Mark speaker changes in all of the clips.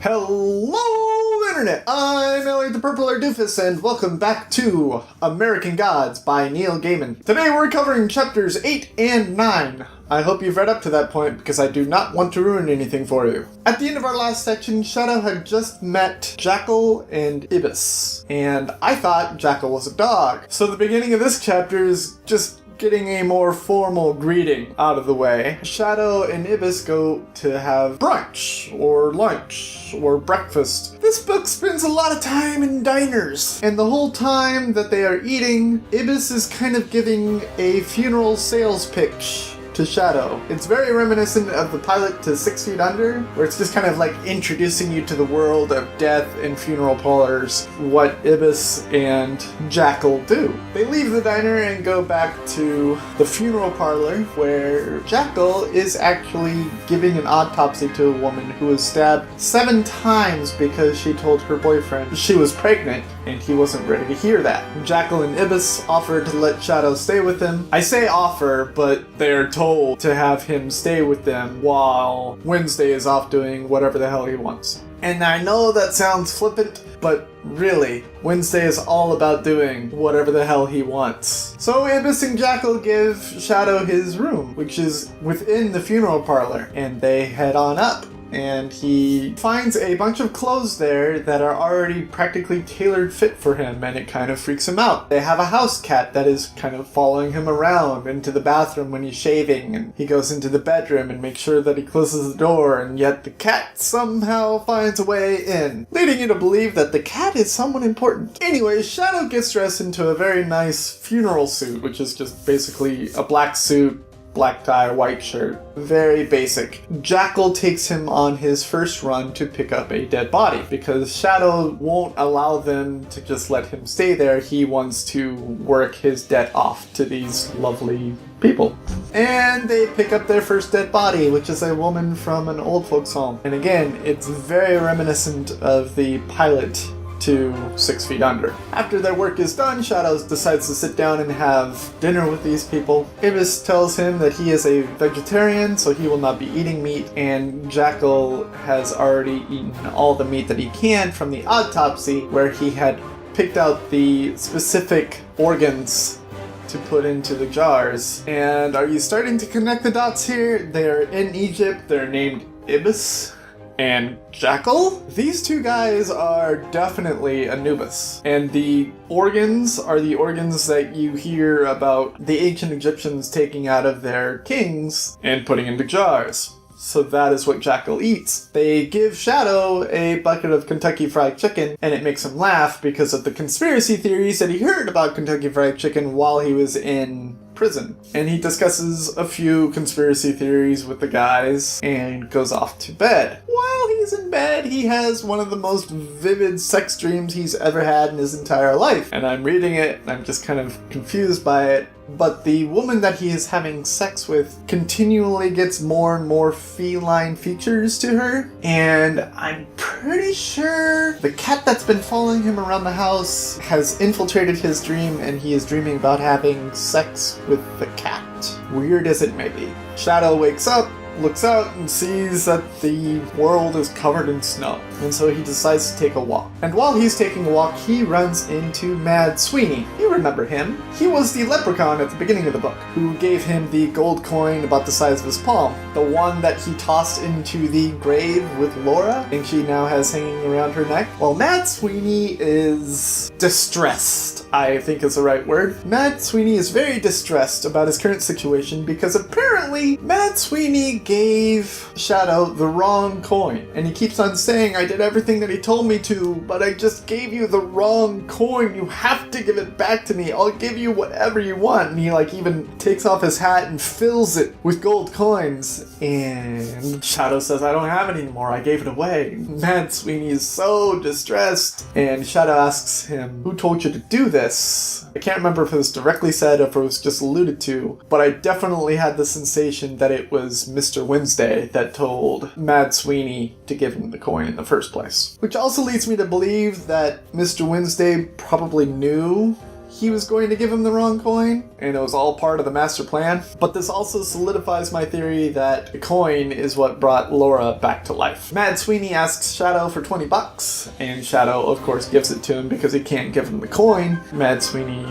Speaker 1: Hello, Internet! I'm Elliot the Purple Doofus, and welcome back to American Gods by Neil Gaiman. Today we're covering chapters 8 and 9. I hope you've read up to that point, because I do not want to ruin anything for you. At the end of our last section, Shadow had just met Jackal and Ibis, and I thought Jackal was a dog. So the beginning of this chapter is just getting a more formal greeting out of the way. Shadow and Ibis go to have brunch, or lunch, or breakfast. This book spends a lot of time in diners, and the whole time that they are eating, Ibis is kind of giving a funeral sales pitch to Shadow. It's very reminiscent of the pilot to 6 Feet Under, where it's just kind of like introducing you to the world of death and funeral parlors, what Ibis and Jackal do. They leave the diner and go back to the funeral parlor, where Jackal is actually giving an autopsy to a woman who was stabbed 7 times because she told her boyfriend she was pregnant, and he wasn't ready to hear that. Jackal and Ibis offer to let Shadow stay with them. I say offer, but they're told to have him stay with them while Wednesday is off doing whatever the hell he wants. And I know that sounds flippant, but really, Wednesday is all about doing whatever the hell he wants. So Ibis and Jackal give Shadow his room, which is within the funeral parlor, and they head on up. And he finds a bunch of clothes there that are already practically tailored fit for him, and it kind of freaks him out. They have a house cat that is kind of following him around into the bathroom when he's shaving, and he goes into the bedroom and makes sure that he closes the door, and yet the cat somehow finds a way in, leading you to believe that the cat is someone important. Anyway, Shadow gets dressed into a very nice funeral suit, which is just basically a black suit, black tie, white shirt. Very basic. Jackal takes him on his first run to pick up a dead body, because Shadow won't allow them to just let him stay there. He wants to work his debt off to these lovely people. And they pick up their first dead body, which is a woman from an old folks home. And again, it's very reminiscent of the pilot to 6 Feet Under. After their work is done, Shadow decides to sit down and have dinner with these people. Ibis tells him that he is a vegetarian, so he will not be eating meat, and Jackal has already eaten all the meat that he can from the autopsy, where he had picked out the specific organs to put into the jars. And are you starting to connect the dots here? They're in Egypt, they're named Ibis and Jackal. These two guys are definitely Anubis. And the organs are the organs that you hear about the ancient Egyptians taking out of their kings and putting into jars. So that is what Jackal eats. They give Shadow a bucket of Kentucky Fried Chicken, and it makes him laugh because of the conspiracy theories that he heard about Kentucky Fried Chicken while he was in prison. And he discusses a few conspiracy theories with the guys and goes off to bed. While he's in bed, he has one of the most vivid sex dreams he's ever had in his entire life. And I'm reading it, and I'm just kind of confused by it. But the woman that he is having sex with continually gets more and more feline features to her. And I'm pretty sure the cat that's been following him around the house has infiltrated his dream, and he is dreaming about having sex with the cat. Weird as it may be. Shadow wakes up, looks out, and sees that the world is covered in snow. And so he decides to take a walk. And while he's taking a walk, he runs into Mad Sweeney. You remember him. He was the leprechaun at the beginning of the book, who gave him the gold coin about the size of his palm. The one that he tossed into the grave with Laura, and she now has hanging around her neck. Well, Mad Sweeney is distressed, I think is the right word. Mad Sweeney is very distressed about his current situation, because apparently Mad Sweeney gave Shadow the wrong coin. And he keeps on saying, I did everything that he told me to, but I just gave you the wrong coin. You have to give it back to me. I'll give you whatever you want. And he even takes off his hat and fills it with gold coins. And Shadow says, I don't have it anymore. I gave it away. Mad Sweeney is so distressed. And Shadow asks him, who told you to do this? I can't remember if it was directly said or if it was just alluded to, but I definitely had the sensation that it was Mr. Wednesday that told Mad Sweeney to give him the coin in the first place. Which also leads me to believe that Mr. Wednesday probably knew he was going to give him the wrong coin, and it was all part of the master plan. But this also solidifies my theory that the coin is what brought Laura back to life. Mad Sweeney asks Shadow for 20 bucks, and Shadow, of course, gives it to him because he can't give him the coin. Mad Sweeney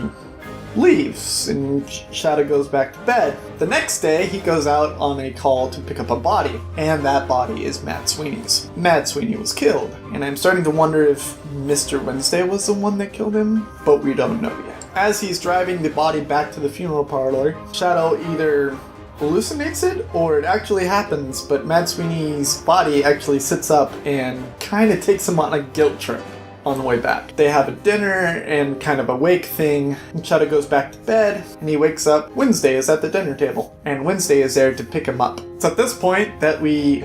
Speaker 1: leaves, and Shadow goes back to bed. The next day, he goes out on a call to pick up a body, and that body is Mad Sweeney's. Mad Sweeney was killed, and I'm starting to wonder if Mr. Wednesday was the one that killed him, but we don't know yet. As he's driving the body back to the funeral parlor, Shadow either hallucinates it or it actually happens, but Mad Sweeney's body actually sits up and kind of takes him on a guilt trip on the way back. They have a dinner and kind of a wake thing. Shadow goes back to bed and he wakes up. Wednesday is at the dinner table and Wednesday is there to pick him up. It's at this point that we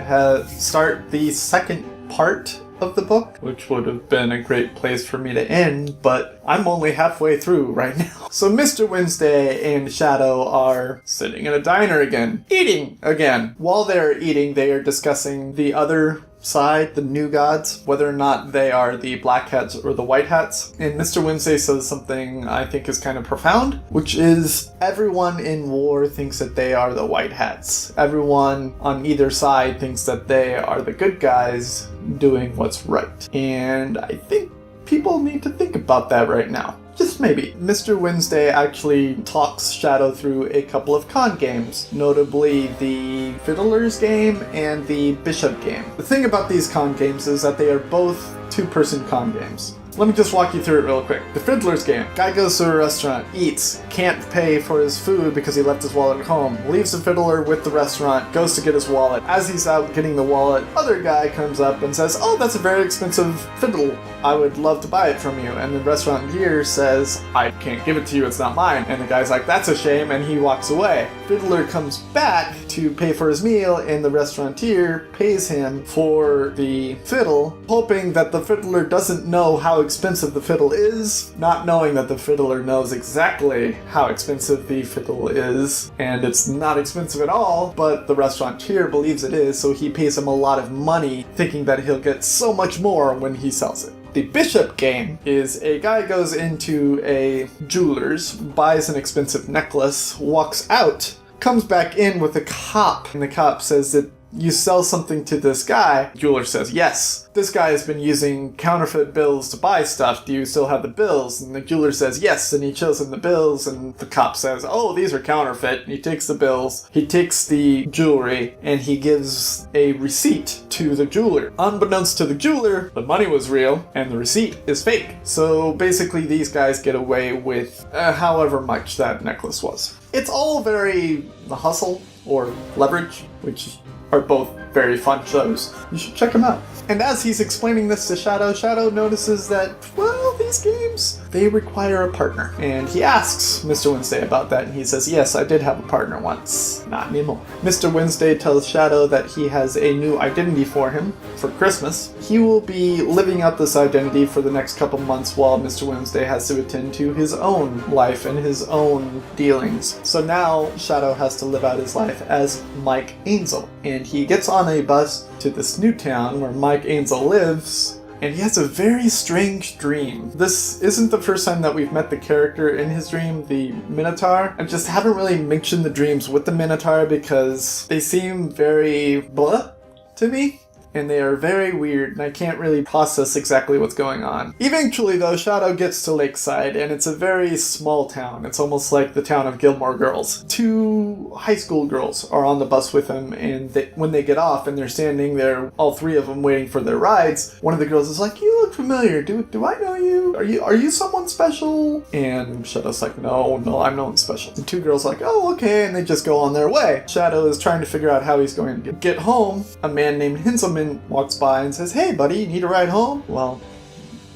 Speaker 1: start the second part of the book, which would have been a great place for me to end, but I'm only halfway through right now. So Mr. Wednesday and Shadow are sitting in a diner again, eating again. While they're eating, they are discussing the other side, the new gods, whether or not they are the black hats or the white hats. And Mr. Wednesday says something I think is kind of profound, which is everyone in war thinks that they are the white hats. Everyone on either side thinks that they are the good guys doing what's right. And I think people need to think about that right now. Just maybe. Mr. Wednesday actually talks Shadow through a couple of con games, notably the Fiddler's game and the Bishop game. The thing about these con games is that they are both two-person con games. Let me just walk you through it real quick. The Fiddler's game. Guy goes to a restaurant, eats, can't pay for his food because he left his wallet at home, leaves the fiddler with the restaurant, goes to get his wallet. As he's out getting the wallet, other guy comes up and says, "Oh, that's a very expensive fiddle. I would love to buy it from you." And the restaurateur says, "I can't give it to you, it's not mine." And the guy's like, "That's a shame," and he walks away. Fiddler comes back to pay for his meal, and the restaurateur pays him for the fiddle, hoping that the fiddler doesn't know how expensive the fiddle is, not knowing that the fiddler knows exactly how expensive the fiddle is, and it's not expensive at all, but the restaurateur believes it is, so he pays him a lot of money, thinking that he'll get so much more when he sells it. The Bishop game is a guy goes into a jeweler's, buys an expensive necklace, walks out, comes back in with a cop, and the cop says that you sell something to this guy. The jeweler says, "Yes. This guy has been using counterfeit bills to buy stuff. Do you still have the bills?" And the jeweler says, "Yes." And he shows him the bills, and the cop says, "Oh, these are counterfeit." And he takes the bills, he takes the jewelry, and he gives a receipt to the jeweler. Unbeknownst to the jeweler, the money was real, and the receipt is fake. So basically, these guys get away with however much that necklace was. It's all very hustle or leverage, which are both very fun shows. You should check them out. And as he's explaining this to Shadow, Shadow notices that, well, these games, they require a partner. And he asks Mr. Wednesday about that, and he says, "Yes, I did have a partner once. Not anymore." Mr. Wednesday tells Shadow that he has a new identity for him for Christmas. He will be living out this identity for the next couple months while Mr. Wednesday has to attend to his own life and his own dealings. So now Shadow has to live out his life as Mike Ainsel. And he gets on a bus to this new town where Mike Ainsel lives, and he has a very strange dream. This isn't the first time that we've met the character in his dream, the Minotaur. I just haven't really mentioned the dreams with the Minotaur because they seem very blah to me. And they are very weird, and I can't really process exactly what's going on. Eventually, though, Shadow gets to Lakeside, and it's a very small town. It's almost like the town of Gilmore Girls. 2 high school girls are on the bus with him, and when they get off and they're standing there, all 3 of them waiting for their rides, one of the girls is like, "You look familiar. Do I know you? Are you someone special?" And Shadow's like, no, I'm no one special. The 2 girls are like, "Oh, okay," and they just go on their way. Shadow is trying to figure out how he's going to get home. A man named Hinselman walks by and says, "Hey buddy, you need a ride home?" "Well,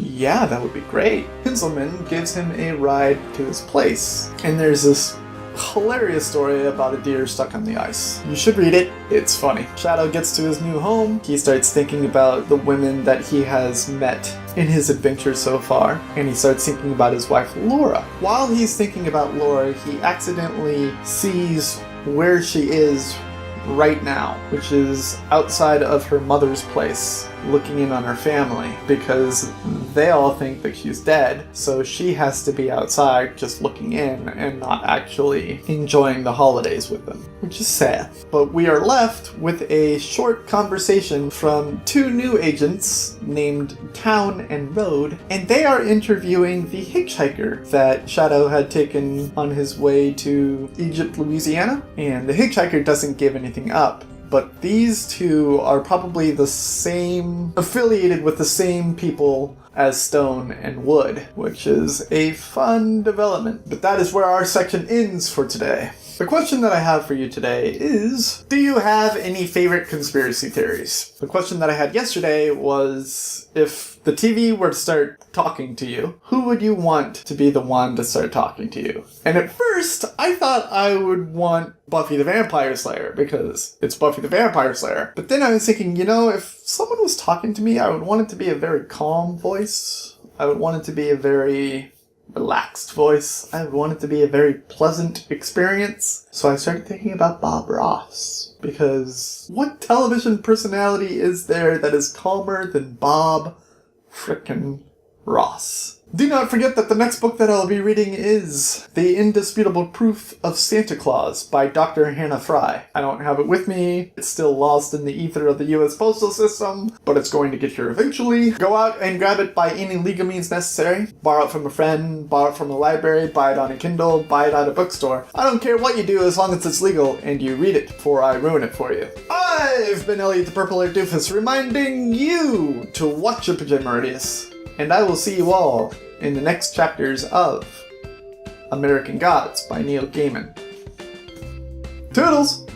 Speaker 1: yeah, that would be great." Hinselman gives him a ride to his place. And there's this hilarious story about a deer stuck on the ice. You should read it. It's funny. Shadow gets to his new home. He starts thinking about the women that he has met in his adventure so far, and he starts thinking about his wife Laura. While he's thinking about Laura, he accidentally sees where she is right now, which is outside of her mother's place. looking in on her family because they all think that she's dead, so she has to be outside just looking in and not actually enjoying the holidays with them, which is sad. But we are left with a short conversation from two new agents named Town and Road, and they are interviewing the hitchhiker that Shadow had taken on his way to Egypt, Louisiana, and the hitchhiker doesn't give anything up. But these two are probably the same, affiliated with the same people as Stone and Wood, which is a fun development. But that is where our section ends for today. The question that I have for you today is, do you have any favorite conspiracy theories? The question that I had yesterday was, if the TV were to start talking to you, who would you want to be the one to start talking to you? And at first, I thought I would want Buffy the Vampire Slayer, because it's Buffy the Vampire Slayer. But then I was thinking, if someone was talking to me, I would want it to be a very calm voice. I would want it to be a very relaxed voice. I would want it to be a very pleasant experience. So I started thinking about Bob Ross, because what television personality is there that is calmer than Bob frickin' Ross? Do not forget that the next book that I'll be reading is The Indisputable Proof of Santa Claus by Dr. Hannah Fry. I don't have it with me. It's still lost in the ether of the US postal system, but it's going to get here eventually. Go out and grab it by any legal means necessary. Borrow it from a friend, borrow it from a library, buy it on a Kindle, buy it at a bookstore. I don't care what you do as long as it's legal and you read it before I ruin it for you. I've been Elliot the Purple Hair Doofus, reminding you to watch your Pajamaridius. And I will see you all in the next chapters of American Gods by Neil Gaiman. Toodles!